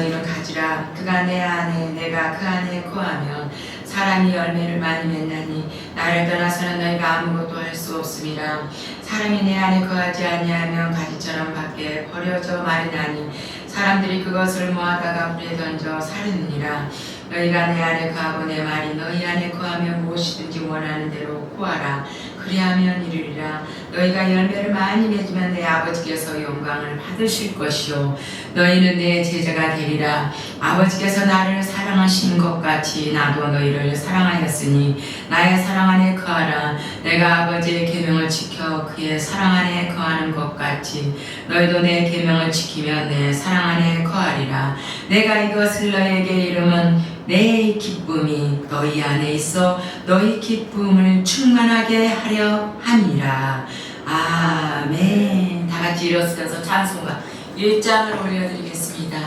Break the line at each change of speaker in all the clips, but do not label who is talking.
너희는 가지라. 그가 내 안에 내가 그 안에 거하면 사람이 열매를 많이 맺나니 나를 떠나서는 너희가 아무것도 할 수 없음이라. 사람이 내 안에 거하지 아니하면 가지처럼 밖에 버려져 마르나니 사람들이 그것을 모아다가 불에 던져 사르느니라. 너희가 내 안에 거하고 내 말이 너희 안에 거하면 무엇이든지 원하는 대로 구하라. 그리하면 이르리라. 너희가 열매를 많이 맺으면 내 아버지께서 영광을 받으실 것이요 너희는 내 제자가 되리라. 아버지께서 나를 사랑하신 것 같이 나도 너희를 사랑하였으니 나의 사랑 안에 거하라. 내가 아버지의 계명을 지켜 그의 사랑 안에 거하는 것 같이 너희도 내 계명을 지키면 내 사랑 안에 거하리라. 내가 이것을 너희에게 이름은 내 기쁨이 너희 안에 있어 너희 기쁨을 충만하게 하려 함이라. 아멘. 다 같이 일어서서 찬송가 1장을 올려드리겠습니다.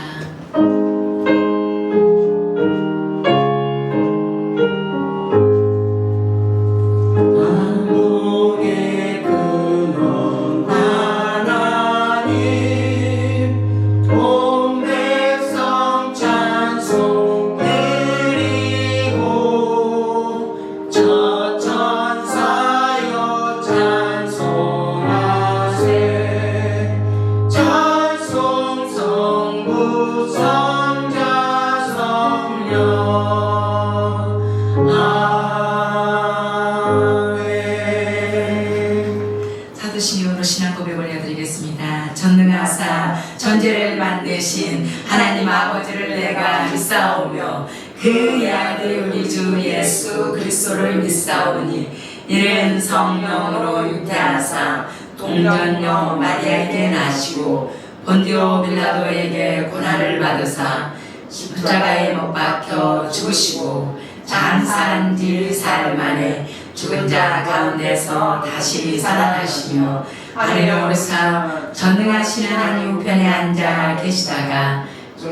전제를 만드신 하나님 아버지를 내가 믿사오며 그의 아들 우리 주 예수 그리스도를 믿사오니 이는 성령으로 잉태하사 동정녀 마리아에게 나시고 본디오 빌라도에게 고난을 받으사 십자가에 못 박혀 죽으시고 장사한 뒤 사흘 만에 죽은 자 가운데서 다시 살아나시며 하늘에 오르사 전능하신 하나님 우편에 앉아 계시다가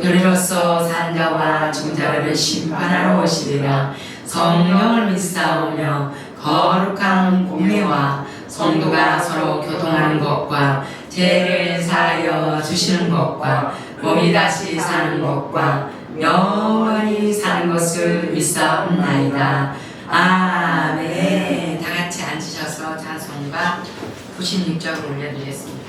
별로서 산 자와 죽은 자를 심판하러 오시리라. 성령을 믿사오며 거룩한 공회와 성도가 서로 교통하는 것과 죄를 사하여 주시는 것과 몸이 다시 사는 것과 영원히 사는 것을 믿사옵나이다. 아멘. 다 같이 앉으셔서 찬송가 96장을 올려드리겠습니다.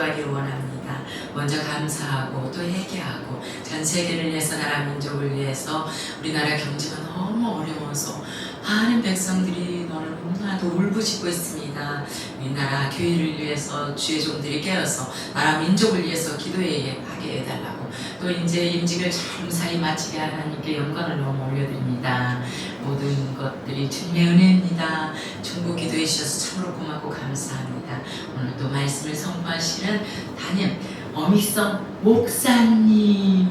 기도하기를 원합니다. 먼저 감사하고 또 회개하고 전 세계를 위해서 나라 민족을 위해서 우리나라 경제가 너무 어려워서 많은 백성들이 너무나도 울부짖고 있습니다. 우리나라 교회를 위해서 주의 종들이 깨어서 나라 민족을 위해서 기도하게 해달라고 또 이제 임직을 잘 무사히 마치게 하나님께 영광을 너무 올려드립니다. 모든 것들이 주님의 은혜입니다. 중보 기도해 주셔서 참으로 고맙고 감사합니다. 오늘도 말씀을 선포하시는 담임 어미성 목사님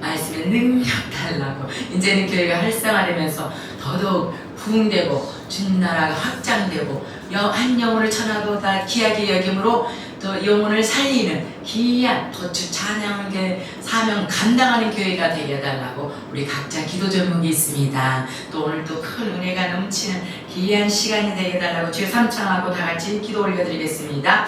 말씀에 능력 달라고 이제는 교회가 활성화되면서 더더욱 부흥되고 주님 나라가 확장되고 한 영혼을 천하보다 귀하게 여김으로 또 영혼을 살리는 귀한 도축 찬양의 사명 감당하는 교회가 되게 해달라고 우리 각자 기도 제목이 있습니다. 또 오늘도 큰 은혜가 넘치는 귀한 시간이 되게 해달라고 주여 삼창하고 다 같이 기도 올려드리겠습니다.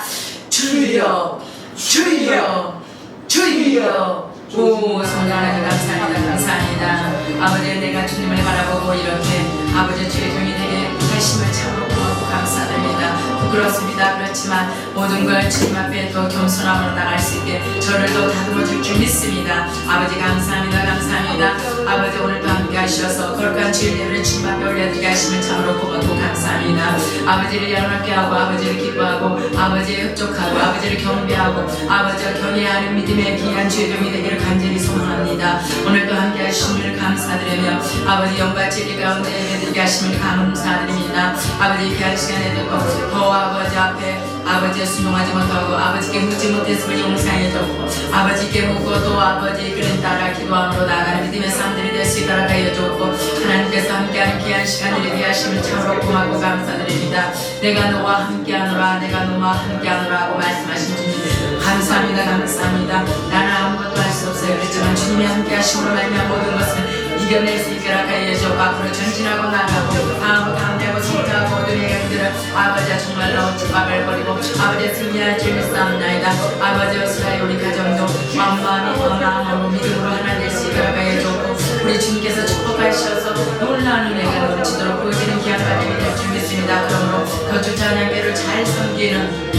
주여 주여 주여. 오 성령 하나님 감사합니다. 감사합니다. 아버지 내가 주님을 바라보고 이렇게 아버지 주의 종이 되게 하심을 참으로 고맙고 감사드립니다. 부끄럽습니다. 그렇지만 모든 걸 주님 앞에 더 겸손함으로 나갈 수 있게 저를 더 다듬어 줄 줄 믿습니다. 아버지 감사합니다. 감사합니다. 아버지 오늘도 함께 하셔서 거룩한 주일예배를 주님 앞에 올려드리게 하심을 참으로 고맙고 감사합니다. 아버지를 영원하게 하고 아버지를 기뻐하고 아버지를 흡족하고 아버지를 경배하고 아버지와 경외하는 믿음의 귀한 주의 종이 되기를 간절히 소망합니다. 오늘도 함께 하심을 감사드리며 아버지 영과 진리 가운데 예배드리게 하심을 감사드립니다. 아버지 귀한 시간에도 더 아버지 앞에 아버지의 순종하지 못하고 아버지께 묻지 못했음을 용서해줬고 아버지께 묻고 또 아버지 그런 따라 기도함으로 나아가는 믿음의 사람들이 될 수 있도록 하여 주었고 하나님께서 함께하는 귀한 시간들이 되게 하심을 참으로 고맙고 감사드립니다. 내가 너와 함께하노라 내가 너와 함께하노라 하고 말씀하신 주님 감사합니다. 감사합니다. 나는 아무것도 할 수 없어요. 그렇지만 주님이 함께하심으로 말미암아 모든 것을 이겨낼 수 있도록 하여 주옵고 앞으로 전진하고 나가고 다음되고 승리하고 모든 행위들을 아버지와 정말로 집밥을 버리고 아버지의 승리할 줄 믿사옵나이다. 아버지와 스라의 우리 가정도 마음이 마음으로 믿음으로 하나 될 수 있도록 하여 주옵고 우리 주님께서 축복하셔서 놀라운 은혜가 넘치도록 보여지는 귀한 가정이 될 줄 믿습니다. 그러므로 거주 찬양교를 잘 섬기는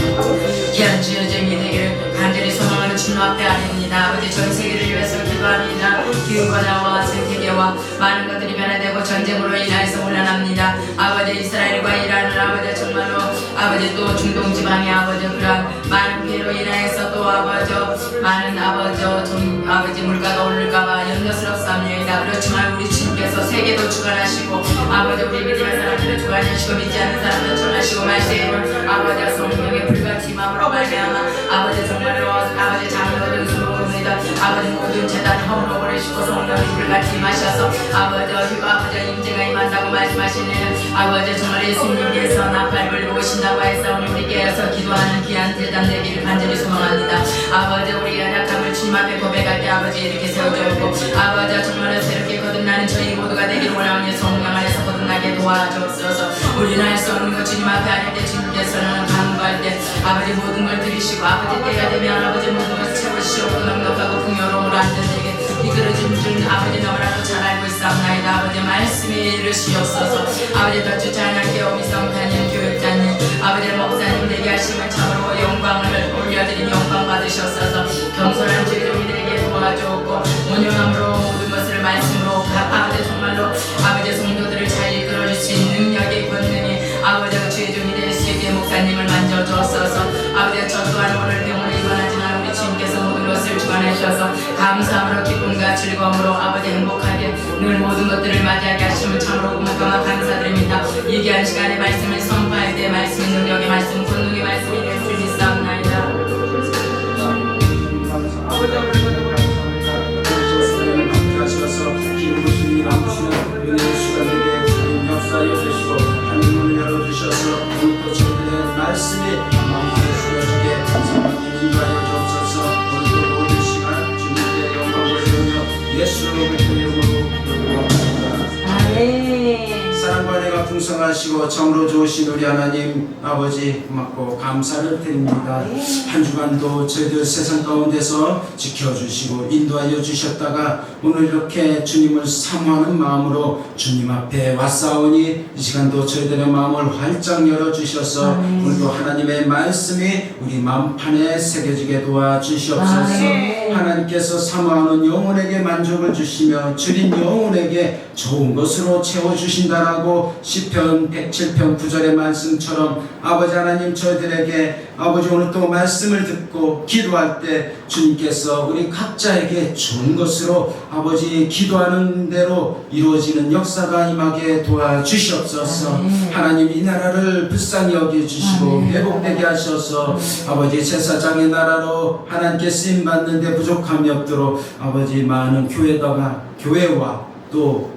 귀한 주여정이 되기를 간절히 소망하는 주님 앞에 아닙니다. 아버지 전 세계를 위해서 기도합니다. 기후변화와 생태계와 많은 것들이 변화되고 전쟁으로 인하여서 혼란합니다. 아버지 이스라엘과 이란은 아버지 정말로 아버지 또 중동 지방의 아버지 그런 많은 피해로 인하여서 또 아버지 많은 아버지 물가가 오를까봐 염려스럽습니다. 그렇지만 우리 주님께서 세계도 주관하시고 아버지 우리 믿음의 사람들을 주관하시고 믿지 않는 사람들을 전하시고 말씀을 아버지 성령의 불같이 마음으로 말미암아 아버지 정말로 아버지 장로들 수고입니다. 아버지 모든 재단 허물어 버리시고 성령이 불같이 마셔서 아버지 임재가 임한다고 말씀하시는 아버지 정말 예수님께서 나팔을 보신다고 해서 우리 깨어서 기도하는 귀한 재단 되기를 간절히 소망합니다. 아버지 우리 연약함을 주님 앞에 고백할 때 아버지 이렇게 세워주었고 아버지 정말 새롭게 거듭나는 저희 모두가 되기를 원하오니 성령 안에서 거듭나게 도와주옵소서. 우리는 할 수 없는 것 주님 앞에 아닐 때 주님께서는 간구할 때 아버지 모든 걸 들으시고 아버지 때가 되면 아버지 모든 것을 채우시옵고 넉넉하고 풍요로움으로 안전되게 이끌어준 줄 아버지 너무나도 잘 알고 있사옵나이다. 아버지 말씀이 이르시옵소서. 아버지 더 주찬양께 오미성 담임 교육자님 아버지 목사님 되게 하심을 참으로 영광을 올려드린 영광 받으셨어서 겸손한 주의종들에게 도와주었고 온유함으로 모든 것을 말씀으로 아버지 정말로 아버지 성도들을 잘 이끌어줄 수 있는 능력의 권능이 아버지가 주의종이 될 수 있게 목사님을 만져주었어서 아버지 저 또한 오늘 병원에 입원하지만 우리 주님께서 모든 것을 주관하셔서 감사함으로 기쁨과 즐거움으로 아버지 행복하게 늘 모든 것들을 맞이하게 하심을 참으로 고맙고 감사드립니다. 이 귀한 시간에 말씀을 선포할 때 말씀의 능력의 말씀 권능의 말씀이 될 줄 믿사옵나이다.
하셔서 기름부심이 남으시는 은혜의 시간 되게 주님 역사하여 주시고 하늘문을 열어주셔서 오늘도 저희들의 말씀이 마음에 주어지게 성령님 인도하여 주옵소서. 오늘도 모든 시간 주님께 영광 올리며 예수의 이름으로 기도드립니다.
아멘.
사랑과 은혜가 풍성하시고 참으로 좋으신 우리 하나님 아버지 고맙고 감사를 드립니다. 한 주간도 저희들 세상 가운데서 지켜주시고 인도하여 주셨다가 오늘 이렇게 주님을 사모하는 마음으로 주님 앞에 왔사오니 이 시간도 저희들의 마음을 활짝 열어주셔서 오늘도 하나님의 말씀이 우리 마음판에 새겨지게 도와주시옵소서. 하나님께서 사모하는 영혼에게 만족을 주시며 주린 영혼에게 좋은 것으로 채워주신다라고 시편 107편 9절의 말씀처럼 아버지 하나님 저희들에게 아버지 오늘 또 말씀을 듣고 기도할 때 주님께서 우리 각자에게 좋은 것으로 아버지 기도하는 대로 이루어지는 역사가 임하게 도와주시옵소서. 하나님 이 나라를 불쌍히 여겨주시고 회복되게 하셔서 아버지 제사장의 나라로 하나님께 쓰임받는 데 부족함이 없도록 아버지 많은 교회와 또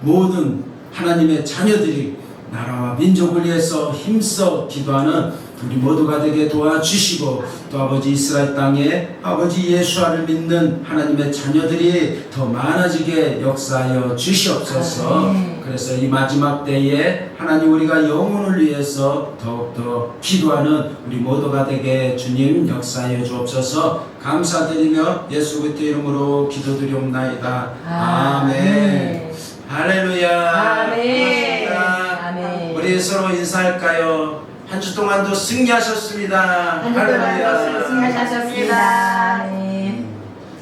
모든 하나님의 자녀들이 나라와 민족을 위해서 힘써 기도하는 우리 모두가 되게 도와주시고 또 아버지 이스라엘 땅에 아버지 예수와를 믿는 하나님의 자녀들이 더 많아지게 역사하여 주시옵소서. 그래서 이 마지막 때에 하나님 우리가 영혼을 위해서 더욱더 기도하는 우리 모두가 되게 주님 역사하여 주옵소서. 감사드리며 예수 그리스도의 이름으로 기도드리옵나이다. 아멘. 할렐루야.
아멘.
고맙습니다.
아멘.
우리 서로 인사할까요? 한 주 동안도 승리하셨습니다.
한 주 동안도 승리하셨습니다. 아멘.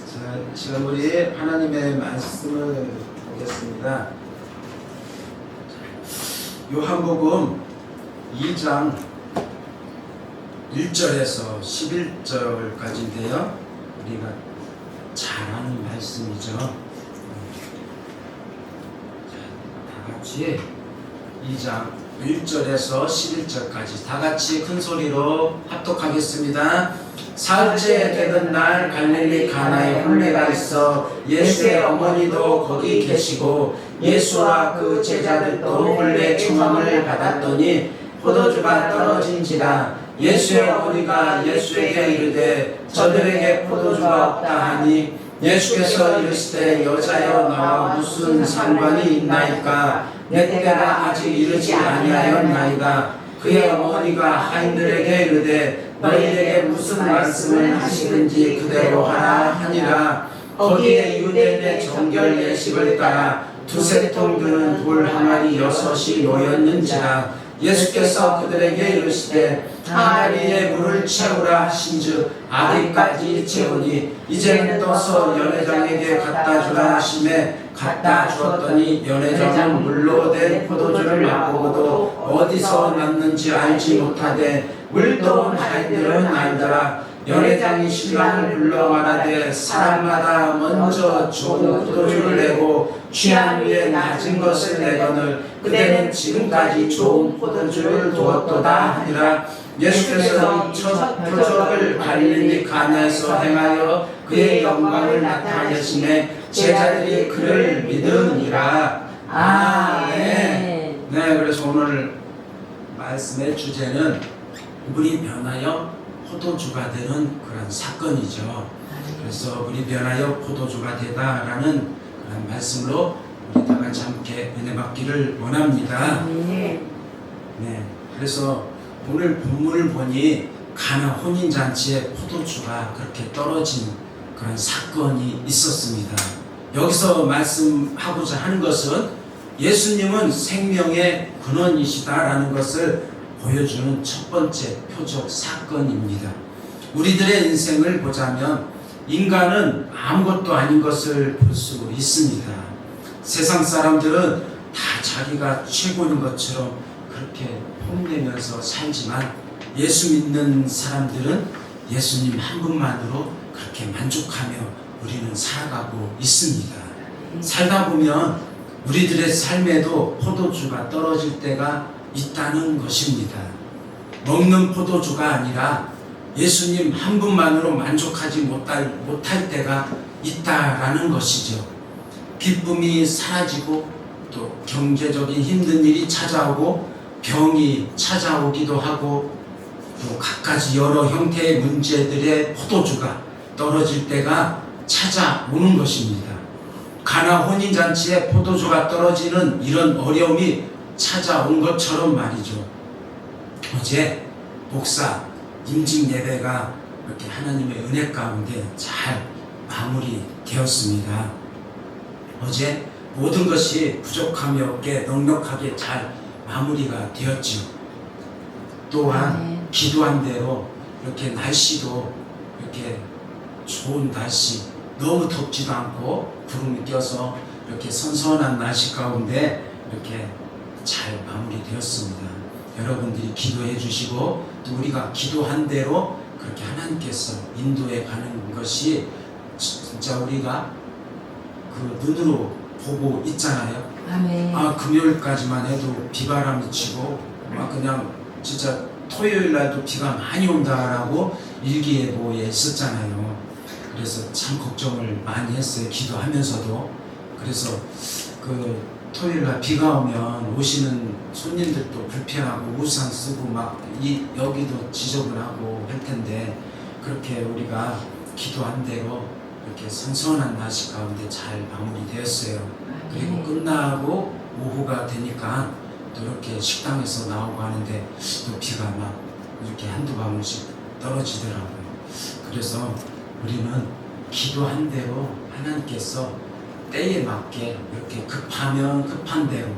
자, 지금 우리 하나님의 말씀을 보겠습니다. 요한복음 2장 1절에서 11절까지인데요. 우리가 잘 아는 말씀이죠. 다 같이 2장 1절에서 11절까지 다 같이 큰 소리로 합독하겠습니다. 사흘째 되던 날 갈릴리 가나에 혼례가 있어 예수의 어머니도 거기 계시고 예수와 그 제자들도 혼례 청함을 받았더니 포도주가 떨어진지라 예수의 어머니가 예수에게 이르되 저들에게 포도주가 없다 하니 예수께서 이르시되 여자여 나와 무슨 상관이 있나이까 내 때가 아직 이르지 아니하였나이다. 그의 어머니가 하인들에게 이르되 너희에게 무슨 말씀을 하시든지 그대로 하라 하니라. 거기에 유대인의 정결 예식을 따라 두세 통 드는 돌 항아리 6이 놓였는지라. 예수께서 그들에게 이르시되 항아리에 물을 채우라 하신즉 아기까지 채우니 이제는 떠서 연회장에게 갖다 주라 하시매 갖다 주었더니 연회장은 물로 된 포도주를 맛보고도 어디서 났는지 알지 못하되 물도온 하인들은 알더라. 연회장이 신랑을 불러 말하되 사람마다 먼저 좋은 포도주를 내고 취한 후에 낮은 것을 내거늘 그대는 지금까지 좋은 포도주를 두었도다 하니라. 예수께서 첫 표적을 갈릴리 가나에서 행하여 그의 영광을 나타내시매 제자들이 그를 믿으니라. 아멘. 네, 그래서 오늘 말씀의 주제는 물이 변하여 포도주가 되는 그런 사건이죠. 그래서 물이 변하여 포도주가 되다라는 그런 말씀으로 우리 다 같이 함께 은혜 받기를 원합니다. 네. 그래서 오늘 본문을 보니 가나 혼인잔치에 포도주가 그렇게 떨어진 그런 사건이 있었습니다. 여기서 말씀하고자 하는 것은 예수님은 생명의 근원이시다라는 것을 보여주는 첫 번째 표적 사건입니다. 우리들의 인생을 보자면 인간은 아무것도 아닌 것을 볼 수 있습니다. 세상 사람들은 다 자기가 최고인 것처럼 그렇게 뽐내면서 살지만 예수 믿는 사람들은 예수님 한 분만으로 그렇게 만족하며 우리는 살아가고 있습니다. 살다 보면 우리들의 삶에도 포도주가 떨어질 때가 있다는 것입니다. 먹는 포도주가 아니라 예수님 한 분만으로 만족하지 못할 때가 있다라는 것이죠. 기쁨이 사라지고 또 경제적인 힘든 일이 찾아오고 병이 찾아오기도 하고 또 갖가지 여러 형태의 문제들의 포도주가 떨어질 때가 찾아오는 것입니다. 가나 혼인잔치에 포도주가 떨어지는 이런 어려움이 찾아온 것처럼 말이죠. 어제 목사 임직 예배가 이렇게 하나님의 은혜 가운데 잘 마무리되었습니다. 어제 모든 것이 부족함이 없게 넉넉하게 잘 마무리가 되었죠. 또한 기도한 대로 이렇게 날씨도 이렇게 좋은 날씨, 너무 덥지도 않고 구름이 껴서 이렇게 선선한 날씨 가운데 이렇게 잘 마무리되었습니다. 여러분들이 기도해 주시고 또 우리가 기도한 대로 그렇게 하나님께서 인도해 가는 것이 진짜 우리가 그 눈으로 보고 있잖아요.
아멘.
금요일까지만 해도 비바람이 치고 그냥 진짜 토요일 날도 비가 많이 온다라고 일기예보에 있었잖아요. 그래서 참 걱정을 많이 했어요. 기도하면서도. 그래서 그 토요일 날 비가 오면 오시는 손님들도 불편하고 우산 쓰고 여기도 지저분하고 할 텐데 그렇게 우리가 기도한 대로 이렇게 선선한 날씨 가운데 잘 마무리되었어요. 그리고 끝나고 오후가 되니까 또 이렇게 식당에서 나오고 하는데 또 비가 막 이렇게 한두 방울씩 떨어지더라고요. 그래서 우리는 기도한 대로 하나님께서 때에 맞게 이렇게 급하면 급한 대로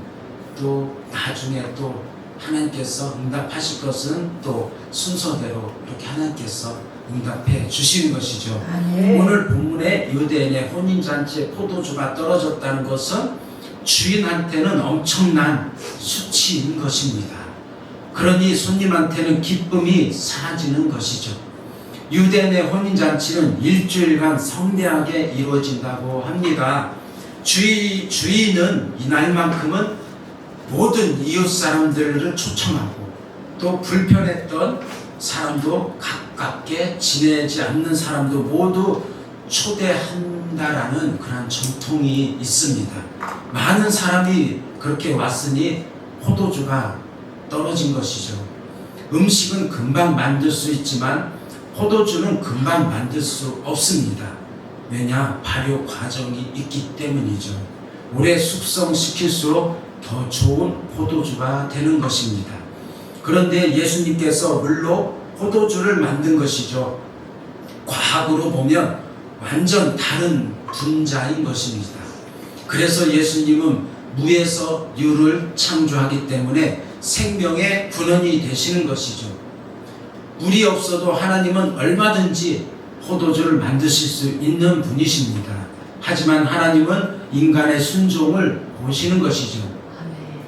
또 나중에 또 하나님께서 응답하실 것은 또 순서대로 이렇게 하나님께서 응답해 주시는 것이죠.
아멘.
오늘 본문에 유대인의 혼인잔치에 포도주가 떨어졌다는 것은 주인한테는 엄청난 수치인 것입니다. 그러니 손님한테는 기쁨이 사라지는 것이죠. 유대인의 혼인잔치는 일주일간 성대하게 이루어진다고 합니다. 주인은 이날만큼은 모든 이웃 사람들을 초청하고 또 불편했던 사람도 가깝게 지내지 않는 사람도 모두 초대한다라는 그런 전통이 있습니다. 많은 사람이 그렇게 왔으니 포도주가 떨어진 것이죠. 음식은 금방 만들 수 있지만 포도주는 금방 만들 수 없습니다. 왜냐? 발효 과정이 있기 때문이죠. 오래 숙성시킬수록 더 좋은 포도주가 되는 것입니다. 그런데 예수님께서 물로 포도주를 만든 것이죠. 과학으로 보면 완전 다른 분자인 것입니다. 그래서 예수님은 무에서 유를 창조하기 때문에 생명의 근원이 되시는 것이죠. 물이 없어도 하나님은 얼마든지 포도주를 만드실 수 있는 분이십니다. 하지만 하나님은 인간의 순종을 보시는 것이죠.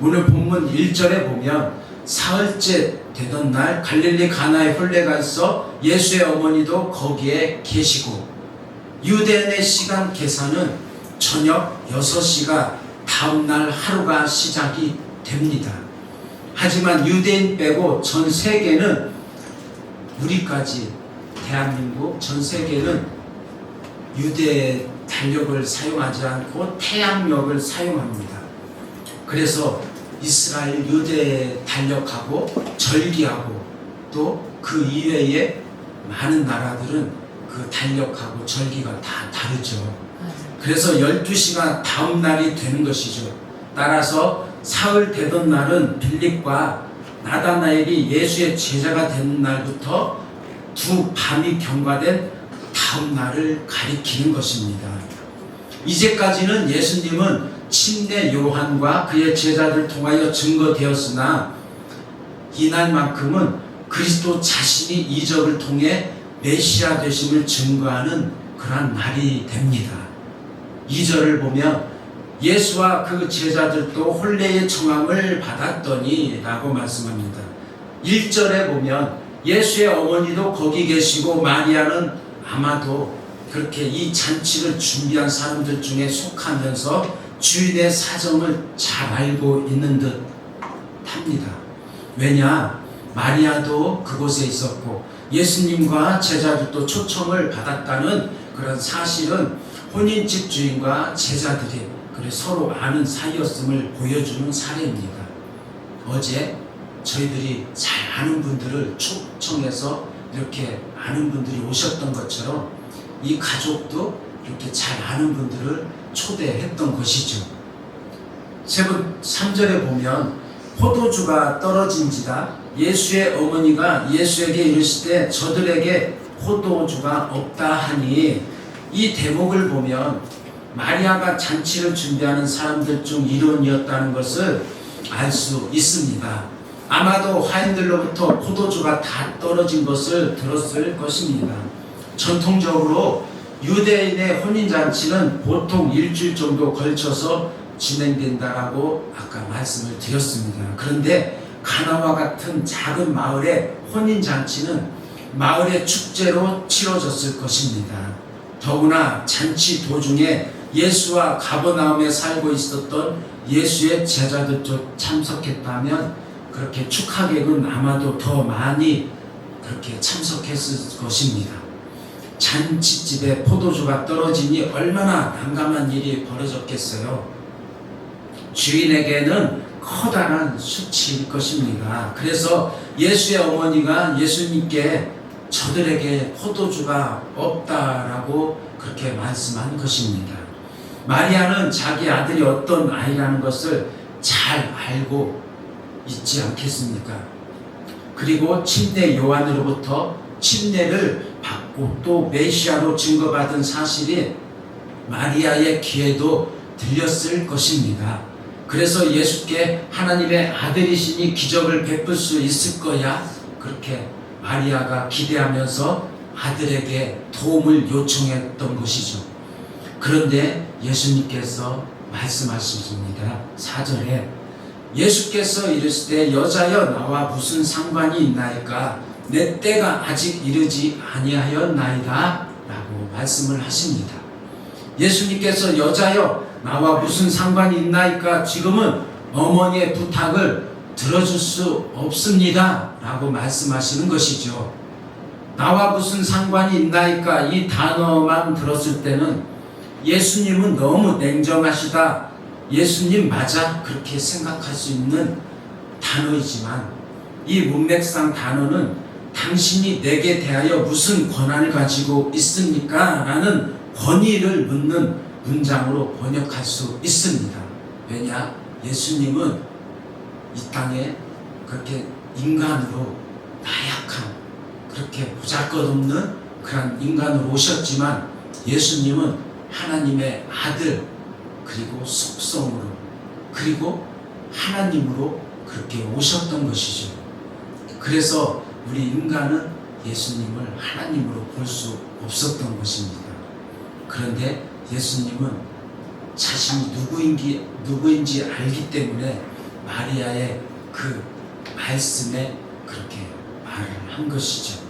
오늘 본문 1절에 보면 사흘째 되던 날 갈릴리 가나에 혼례가 있어 예수의 어머니도 거기에 계시고 유대인의 시간 계산은 저녁 6시가 다음날 하루가 시작이 됩니다. 하지만 유대인 빼고 전 세계는 우리까지 대한민국 전 세계는 유대 달력을 사용하지 않고 태양력을 사용합니다. 그래서 이스라엘 유대 달력하고 절기하고 또 그 이외에 많은 나라들은 그 달력하고 절기가 다 다르죠. 그래서 12시가 다음 날이 되는 것이죠. 따라서 사흘 되던 날은 빌립과 나다나엘이 예수의 제자가 된 날부터 두 밤이 경과된 다음 날을 가리키는 것입니다. 이제까지는 예수님은 침례 요한과 그의 제자들 통하여 증거되었으나 이날만큼은 그리스도 자신이 이적을 통해 메시아 되심을 증거하는 그러한 날이 됩니다. 2절을 보면 예수와 그 제자들도 혼례의 청함을 받았더니 라고 말씀합니다. 1절에 보면 예수의 어머니도 거기 계시고 마리아는 아마도 그렇게 이 잔치를 준비한 사람들 중에 속하면서 주인의 사정을 잘 알고 있는 듯 합니다. 왜냐? 마리아도 그곳에 있었고 예수님과 제자들도 초청을 받았다는 그런 사실은 혼인집 주인과 제자들이 그래 서로 아는 사이였음을 보여주는 사례입니다. 어제 저희들이 잘 아는 분들을 초청해서 이렇게 아는 분들이 오셨던 것처럼 이 가족도 이렇게 잘 아는 분들을 초대했던 것이죠. 3절에 보면 포도주가 떨어진지라 예수의 어머니가 예수에게 이르시되 저들에게 포도주가 없다 하니 이 대목을 보면 마리아가 잔치를 준비하는 사람들 중 일원이었다는 것을 알 수 있습니다. 아마도 화인들로부터 포도주가 다 떨어진 것을 들었을 것입니다. 전통적으로 유대인의 혼인잔치는 보통 일주일 정도 걸쳐서 진행된다라고 아까 말씀을 드렸습니다. 그런데 가나와 같은 작은 마을의 혼인잔치는 마을의 축제로 치러졌을 것입니다. 더구나 잔치 도중에 예수와 가버나움에 살고 있었던 예수의 제자들도 참석했다면 그렇게 축하객은 아마도 더 많이 그렇게 참석했을 것입니다. 잔치집에 포도주가 떨어지니 얼마나 난감한 일이 벌어졌겠어요. 주인에게는 커다란 수치일 것입니다. 그래서 예수의 어머니가 예수님께 저들에게 포도주가 없다라고 그렇게 말씀한 것입니다. 마리아는 자기 아들이 어떤 아이라는 것을 잘 알고 있지 않겠습니까? 그리고 침례 요한으로부터 침례를 받고 또 메시아로 증거받은 사실이 마리아의 귀에도 들렸을 것입니다. 그래서 예수께 하나님의 아들이시니 기적을 베풀 수 있을 거야, 그렇게 마리아가 기대하면서 아들에게 도움을 요청했던 것이죠. 그런데 예수님께서 말씀하십니다. 4절에 예수께서 이르시되 여자여 나와 무슨 상관이 있나이까 내 때가 아직 이르지 아니하였나이다 라고 말씀을 하십니다. 예수님께서 여자여 나와 무슨 상관이 있나이까 지금은 어머니의 부탁을 들어줄 수 없습니다 라고 말씀하시는 것이죠. 나와 무슨 상관이 있나이까 이 단어만 들었을 때는 예수님은 너무 냉정하시다, 예수님 맞아, 그렇게 생각할 수 있는 단어이지만 이 문맥상 단어는 당신이 내게 대하여 무슨 권한을 가지고 있습니까? 라는 권위를 묻는 문장으로 번역할 수 있습니다. 왜냐? 예수님은 이 땅에 그렇게 인간으로 나약한, 그렇게 보잘것없는 그런 인간으로 오셨지만 예수님은 하나님의 아들, 그리고 속성으로, 그리고 하나님으로 그렇게 오셨던 것이죠. 그래서 우리 인간은 예수님을 하나님으로 볼 수 없었던 것입니다. 그런데 예수님은 자신이 누구인지 알기 때문에 마리아의 그 말씀에 그렇게 말을 한 것이죠.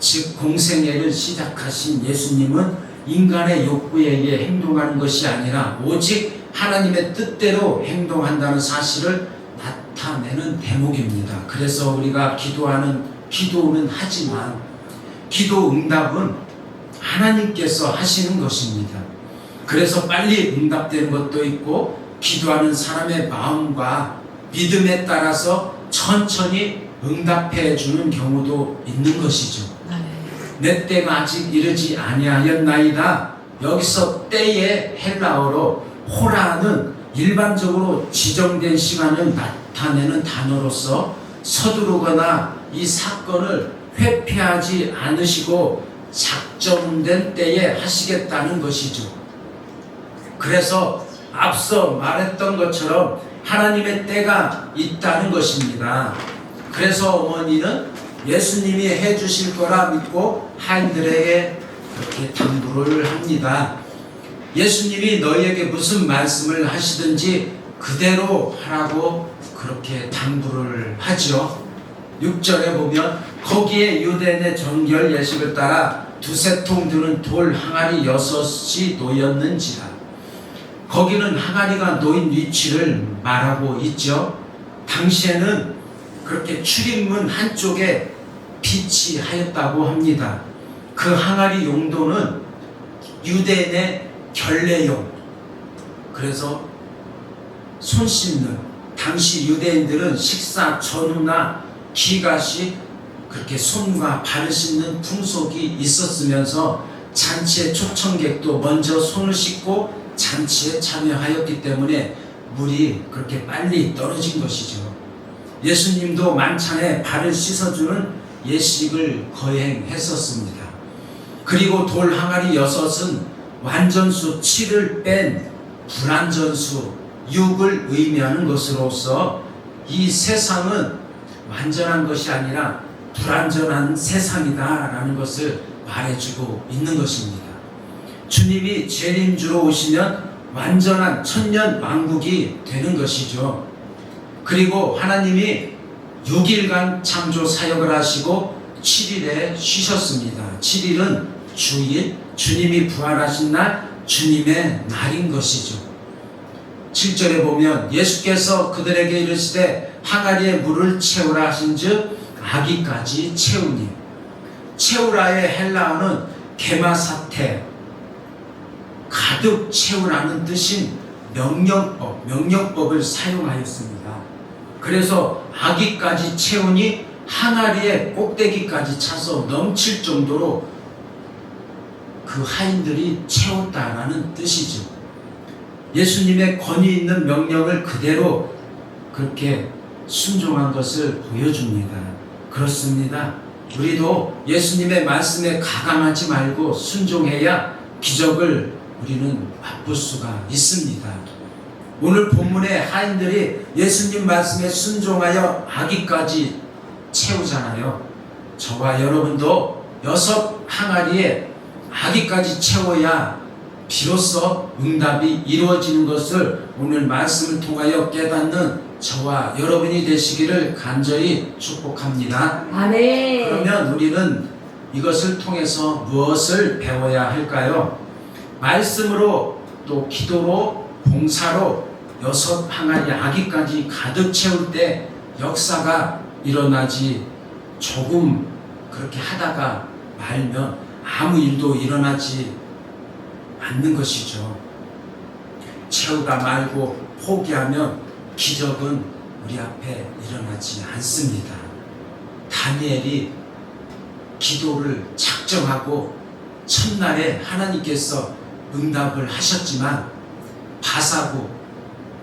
즉 공생애를 시작하신 예수님은 인간의 욕구에 의해 행동하는 것이 아니라 오직 하나님의 뜻대로 행동한다는 사실을 나타내는 대목입니다. 그래서 우리가 기도는 하지만 기도 응답은 하나님께서 하시는 것입니다. 그래서 빨리 응답되는 것도 있고 기도하는 사람의 마음과 믿음에 따라서 천천히 응답해 주는 경우도 있는 것이죠. 내 때가 아직 이르지 아니하였나이다. 여기서 때의 헬라어로 호라는 일반적으로 지정된 시간을 나타내는 단어로서 서두르거나 이 사건을 회피하지 않으시고 작정된 때에 하시겠다는 것이죠. 그래서 앞서 말했던 것처럼 하나님의 때가 있다는 것입니다. 그래서 어머니는 예수님이 해주실 거라 믿고 하인들에게 그렇게 당부를 합니다. 예수님이 너희에게 무슨 말씀을 하시든지 그대로 하라고 그렇게 당부를 하죠. 6절에 보면 거기에 유대인의 정결 예식을 따라 두세 통 드는 돌 항아리 6이 놓였는지라. 거기는 항아리가 놓인 위치를 말하고 있죠. 당시에는 그렇게 출입문 한쪽에 빛이 하였다고 합니다. 그 항아리 용도는 유대인의 결례용, 그래서 손 씻는, 당시 유대인들은 식사 전후나 기가시 그렇게 손과 발을 씻는 풍속이 있었으면서 잔치의 초청객도 먼저 손을 씻고 잔치에 참여하였기 때문에 물이 그렇게 빨리 떨어진 것이죠. 예수님도 만찬에 발을 씻어주는 예식을 거행했었습니다. 그리고 돌 항아리 6은 완전수 7을 뺀 불완전수 6을 의미하는 것으로서 이 세상은 완전한 것이 아니라 불완전한 세상이다라는 것을 말해주고 있는 것입니다. 주님이 재림주로 오시면 완전한 천년 왕국이 되는 것이죠. 그리고 하나님이 6일간 창조 사역을 하시고 7일에 쉬셨습니다. 7일은 주일, 주님이 부활하신 날, 주님의 날인 것이죠. 7절에 보면 예수께서 그들에게 이르시되 항아리에 물을 채우라 하신즉 아기까지 채우니, 채우라의 헬라어는 게마사테, 가득 채우라는 뜻인 명령법을 사용하였습니다. 그래서 아기까지 채우니 항아리에 꼭대기까지 차서 넘칠 정도로 그 하인들이 채웠다라는 뜻이죠. 예수님의 권위 있는 명령을 그대로 그렇게 순종한 것을 보여줍니다. 그렇습니다. 우리도 예수님의 말씀에 가감하지 말고 순종해야 기적을 우리는 맛볼 수가 있습니다. 오늘 본문의 하인들이 예수님 말씀에 순종하여 아기까지 채우잖아요. 저와 여러분도 6 항아리에 아기까지 채워야 비로소 응답이 이루어지는 것을 오늘 말씀을 통하여 깨닫는 저와 여러분이 되시기를 간절히 축복합니다.
아멘.
그러면 우리는 이것을 통해서 무엇을 배워야 할까요? 말씀으로 또 기도로 봉사로 6 항아리 아기까지 가득 채울 때 역사가 일어나지, 조금 그렇게 하다가 말면 아무 일도 일어나지 않는 것이죠. 채우다 말고 포기하면 기적은 우리 앞에 일어나지 않습니다. 다니엘이 기도를 작정하고 첫날에 하나님께서 응답을 하셨지만 바사국,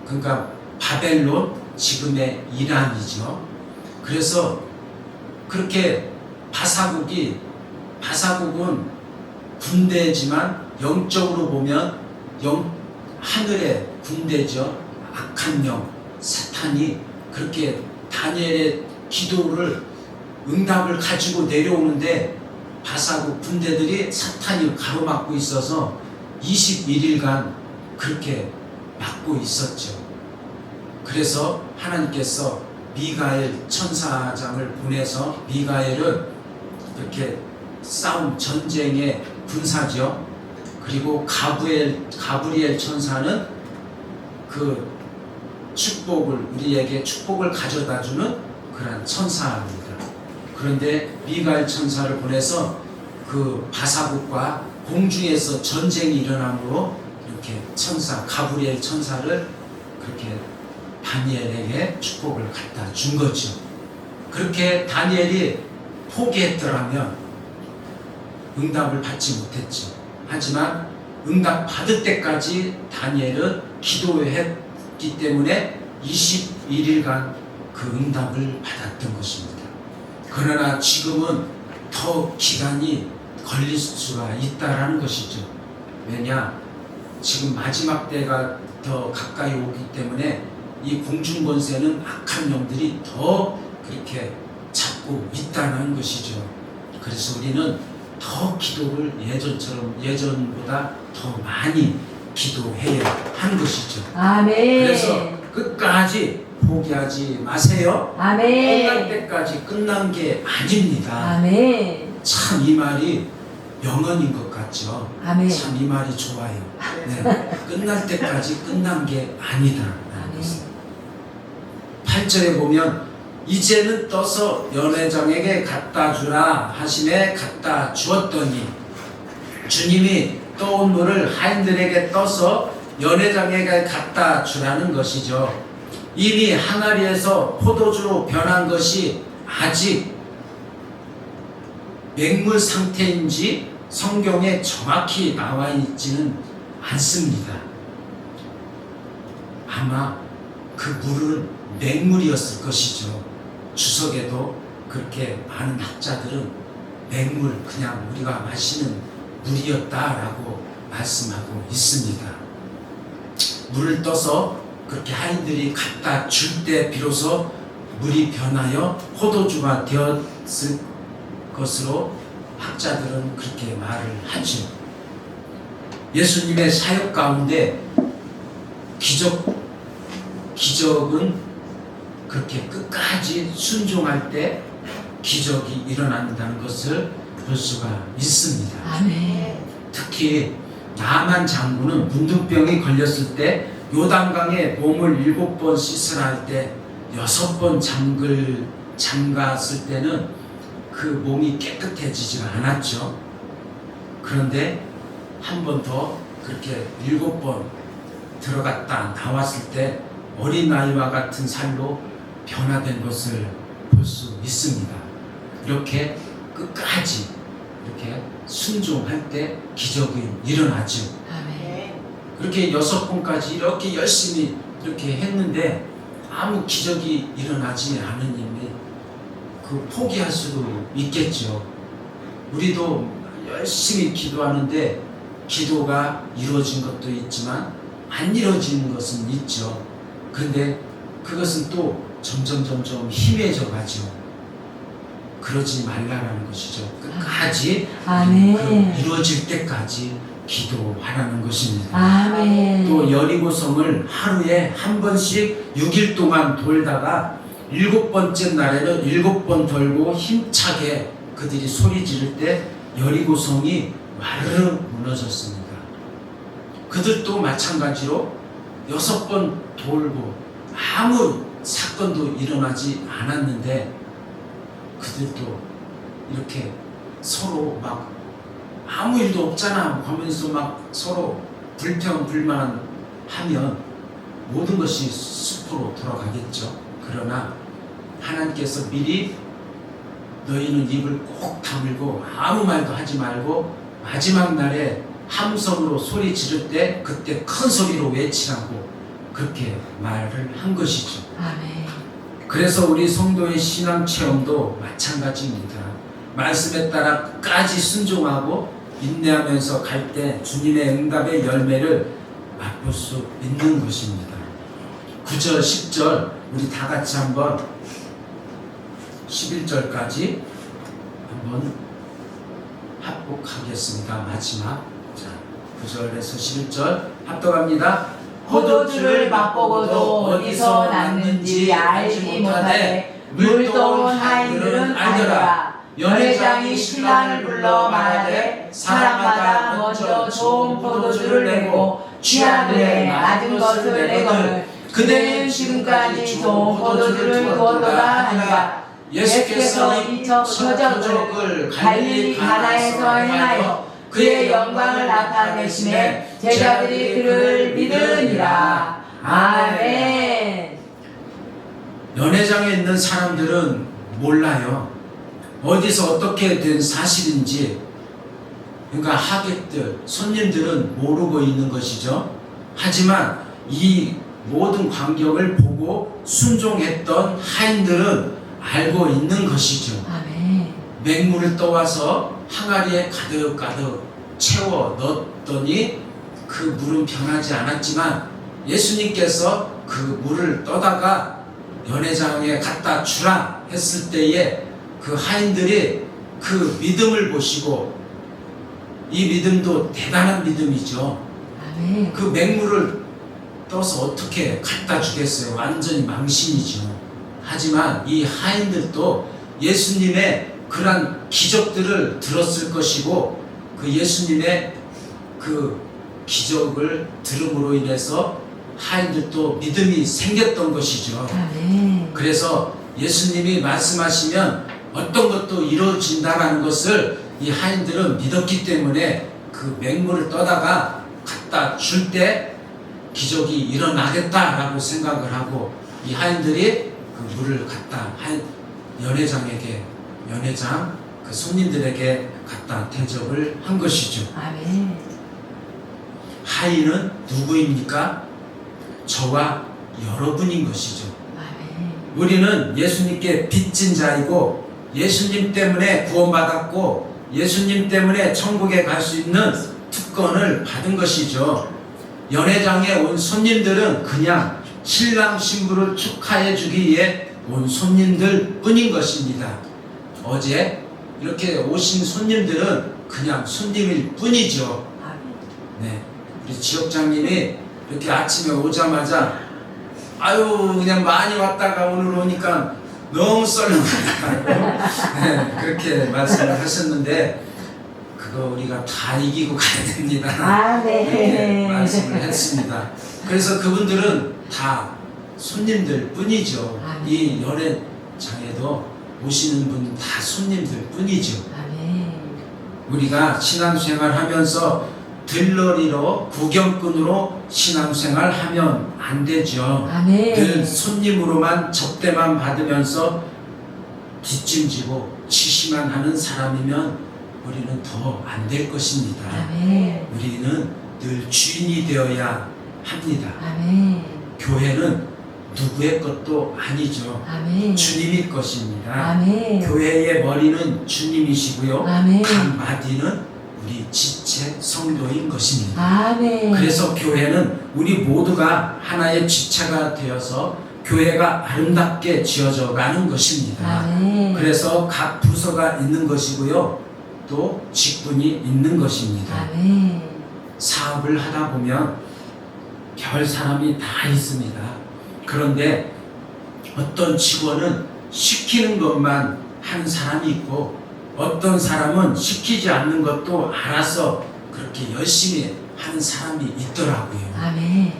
그러니까 바벨론, 지금의 이란이죠. 그래서 그렇게 바사국은 군대지만 영적으로 보면 하늘의 군대죠. 악한 영, 사탄이 그렇게 다니엘의 기도를 응답을 가지고 내려오는데 바사국 군대들이 사탄이 가로막고 있어서 21일간 그렇게 막고 있었죠. 그래서 하나님께서 미가엘 천사장을 보내서, 미가엘은 이렇게 싸움 전쟁의 군사죠. 그리고 가브리엘 천사는 그 축복을, 우리에게 축복을 가져다주는 그런 천사입니다. 그런데 미가엘 천사를 보내서 그 바사국과 공중에서 전쟁이 일어남으로 이렇게 가브리엘 천사를 그렇게 다니엘에게 축복을 갖다 준 거죠. 그렇게 다니엘이 포기했더라면 응답을 받지 못했죠. 하지만 응답 받을 때까지 다니엘은 기도했기 때문에 21일간 그 응답을 받았던 것입니다. 그러나 지금은 더 기간이 걸릴 수가 있다라는 것이죠. 왜냐? 지금 마지막 때가 더 가까이 오기 때문에 이 공중권세는 악한 영들이 더 그렇게 잡고 있다는 것이죠. 그래서 우리는 더 기도를 예전보다 더 많이 기도해야 하는 것이죠.
아멘.
그래서 끝까지 포기하지 마세요.
아멘.
끝날 때까지 끝난 게 아닙니다.
아멘.
참 이 말이 명언인 것 같죠.
아멘.
참 이 말이 좋아요. 네. 끝날 때까지 끝난 게 아니다.
아멘.
8절에 보면 이제는 떠서 연회장에게 갖다 주라 하심에 갖다 주었더니, 주님이 떠온 물을 하인들에게 떠서 연회장에게 갖다 주라는 것이죠. 이미 항아리에서 포도주로 변한 것이 아직 맹물 상태인지 성경에 정확히 나와 있지는 않습니다. 아마 그 물은 맹물이었을 것이죠. 주석에도 그렇게 많은 학자들은 맹물, 그냥 우리가 마시는 물이었다라고 말씀하고 있습니다. 물을 떠서 그렇게 하인들이 갖다 줄 때 비로소 물이 변하여 포도주가 되었을 것으로 학자들은 그렇게 말을 하죠. 예수님의 사역 가운데 기적은 그렇게 끝까지 순종할 때 기적이 일어난다는 것을 볼 수가 있습니다.
아멘.
특히 나만 장군은 문둥병이 걸렸을 때 요단강에 몸을 7번 씻으라 할 때 6번 잠갔을 때는 그 몸이 깨끗해지지가 않았죠. 그런데 한 번 더 그렇게 7번 들어갔다 나왔을 때 어린아이와 같은 살로 변화된 것을 볼 수 있습니다. 이렇게 끝까지 이렇게 순종할 때 기적이 일어나죠.
아멘.
그렇게 6번까지 이렇게 열심히 이렇게 했는데 아무 기적이 일어나지 않으니 그 포기할 수도 있겠죠. 우리도 열심히 기도하는데 기도가 이루어진 것도 있지만 안 이루어지는 것은 있죠. 그런데 그것은 또 점점 희미해져 가죠. 그러지 말라는 것이죠. 끝까지
아멘.
그 이루어질 때까지 기도하라는 것입니다.
아멘.
또 여리고성을 하루에 한 번씩 6일 동안 돌다가 7번째 날에는 7번 돌고 힘차게 그들이 소리 지를 때 여리고성이 와르르 무너졌습니다. 그들도 마찬가지로 6번 돌고 아무 사건도 일어나지 않았는데 그들도 이렇게 서로 막 아무 일도 없잖아 하면서 막 서로 불평불만 하면 모든 것이 숲으로 돌아가겠죠. 그러나 하나님께서 미리 너희는 입을 꼭 다물고 아무 말도 하지 말고 마지막 날에 함성으로 소리 지를 때 그때 큰 소리로 외치라고 그렇게 말을 한 것이죠.
아멘.
그래서 우리 성도의 신앙 체험도 마찬가지입니다. 말씀에 따라 끝까지 순종하고 인내하면서 갈 때 주님의 응답의 열매를 맛볼 수 있는 것입니다. 9절, 10절 우리 다 같이 한번 11절까지 한번 합독하겠습니다. 마지막 자 9절에서 11절 합독합니다.
포도주를 맛보고도 어디서 났는지 알지 못하되 물도온 하인들은 알더라. 연회장이 신랑을 불러 말하되 사람마다 먼저 좋은 포도주를 내고 취한 후에 낮은 것을 내거늘 그대는 지금까지 좋은 포도주를 두었도다 하니라. 예수께서 이 표적을 갈릴리 가나에서 행하여 그의 영광을 나타내시매 제자들이 그를 믿으니라. 아멘.
연회장에 있는 사람들은 몰라요. 어디서 어떻게 된 사실인지. 그러니까 하객들, 손님들은 모르고 있는 것이죠. 하지만 이 모든 광경을 보고 순종했던 하인들은 알고 있는 것이죠.
아멘.
맹물을 떠와서 항아리에 가득가득 채워 넣었더니 그 물은 변하지 않았지만 예수님께서 그 물을 떠다가 연회장에 갖다 주라 했을 때에 그 하인들이 그 믿음을 보시고 이 믿음도 대단한 믿음이죠.
아멘.
그 맹물을 떠서 어떻게 갖다 주겠어요? 완전히 망신이죠. 하지만 이 하인들도 예수님의 그러한 기적들을 들었을 것이고 그 예수님의 그 기적을 들음으로 인해서 하인들도 믿음이 생겼던 것이죠.
아멘.
그래서 예수님이 말씀하시면 어떤 것도 이루어진다라는 것을 이 하인들은 믿었기 때문에 그 맹물을 떠다가 갖다 줄 때 기적이 일어나겠다라고 생각을 하고 이 하인들이 그 물을 갖다 연회장 그 손님들에게 갖다 대접을 한 것이죠.
아멘.
하인은 누구입니까? 저와 여러분인 것이죠.
아멘.
우리는 예수님께 빚진 자이고 예수님 때문에 구원받았고 예수님 때문에 천국에 갈 수 있는 특권을 받은 것이죠. 연회장에 온 손님들은 그냥 신랑 신부를 축하해 주기 위해 온 손님들 뿐인 것입니다. 어제 이렇게 오신 손님들은 그냥 손님일 뿐이죠.
아멘.
네, 우리 지역장님이 이렇게 아침에 오자마자 아유 그냥 많이 왔다가 오늘 오니까 너무 썰렁하다고 네, 그렇게 말씀을 하셨는데 그거 우리가 다 이기고 가야 됩니다.
아, 네.
이렇게 말씀을 했습니다. 그래서 그분들은 다 손님들 뿐이죠.
아멘.
이 연회장에도 오시는 분 다 손님들 뿐이죠.
아멘.
우리가 신앙생활 하면서 들러리로 구경꾼으로 신앙생활 하면 안 되죠.
아멘.
늘 손님으로만 접대만 받으면서 뒷짐지고 치시만 하는 사람이면 우리는 더 안 될 것입니다.
아멘.
우리는 늘 주인이 되어야 합니다.
아멘.
교회는 누구의 것도 아니죠.
아멘.
주님의 것입니다.
아멘.
교회의 머리는 주님이시고요.
아멘.
각 마디는 우리 지체 성도인 것입니다.
아멘.
그래서 교회는 우리 모두가 하나의 지체가 되어서 교회가 아름답게 지어져 가는 것입니다.
아멘.
그래서 각 부서가 있는 것이고요. 또 직분이 있는 것입니다.
아멘.
사업을 하다 보면 별 사람이 다 있습니다. 그런데 어떤 직원은 시키는 것만 하는 사람이 있고 어떤 사람은 시키지 않는 것도 알아서 그렇게 열심히 하는 사람이 있더라고요.
아멘.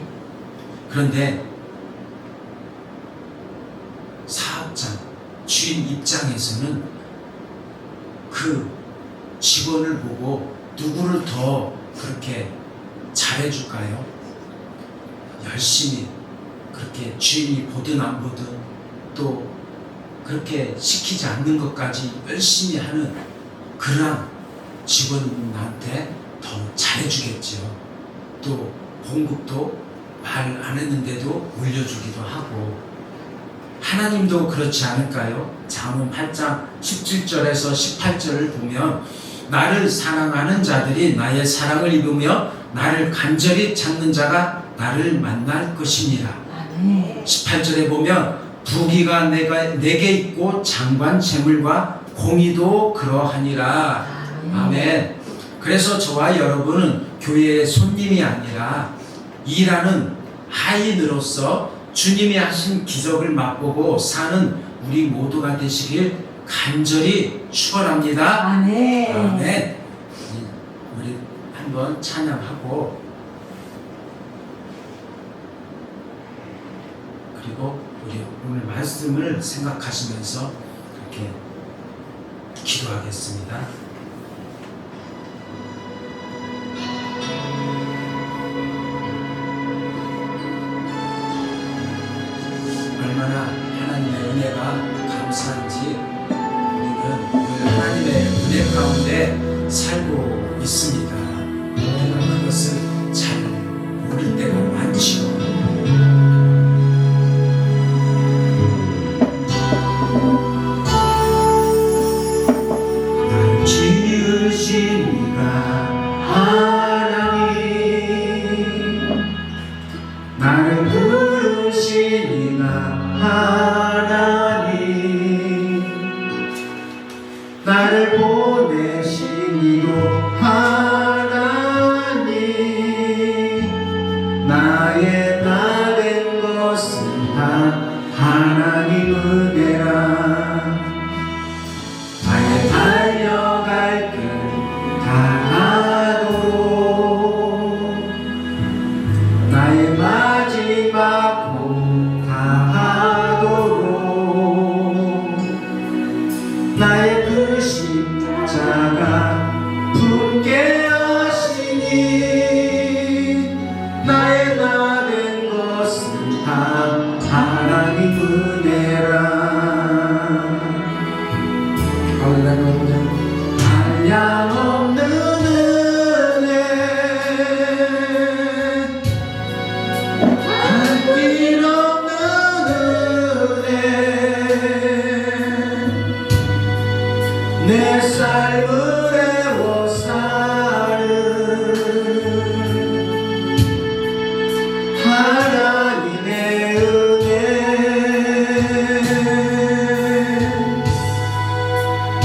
그런데 사업자, 주인 입장에서는 그 직원을 보고 누구를 더 그렇게 잘해줄까요? 열심히 그렇게 주인이 보든 안 보든 또 그렇게 시키지 않는 것까지 열심히 하는 그러한 직원한테 더 잘해주겠죠. 또 봉급도 말 안 했는데도 올려주기도 하고 하나님도 그렇지 않을까요? 잠언 8장 17절에서 18절을 보면 나를 사랑하는 자들이 나의 사랑을 입으며 나를 간절히 찾는 자가 나를 만날 것이니라.
아멘.
18절에 보면 부귀가 내게 있고 장관 재물과 공의도 그러하니라. 아멘. 그래서 저와 여러분은 교회의 손님이 아니라 일하는 하인으로서 주님이 하신 기적을 맛보고 사는 우리 모두가 되시길 간절히 축원합니다.
아멘.
아멘. 우리 한번 찬양하고 그리고 우리 오늘 말씀을 생각하시면서 이렇게 기도하겠습니다. 얼마나 하나님의 은혜가 감사한지 우리는 그 하나님의 은혜 가운데 살고 있습니다. 우리가 그것을 잘 모를 때가 많지요. 날 지으신 이가 하나님, 나를 부르신 이가 하나님, 나를 보내신 이도 하나님, 나의 나 된 것은 다 하나님 은혜라. 나의 달려갈 길 다하도록 나의 마지막 복 다하도록 나의 그 십자가 품게 하시니 나의 나 된 것은 다 하나님 은혜라. 한량없는 은혜, 한길 없는 은혜, 내 삶을 애워사는 하나님의 은혜,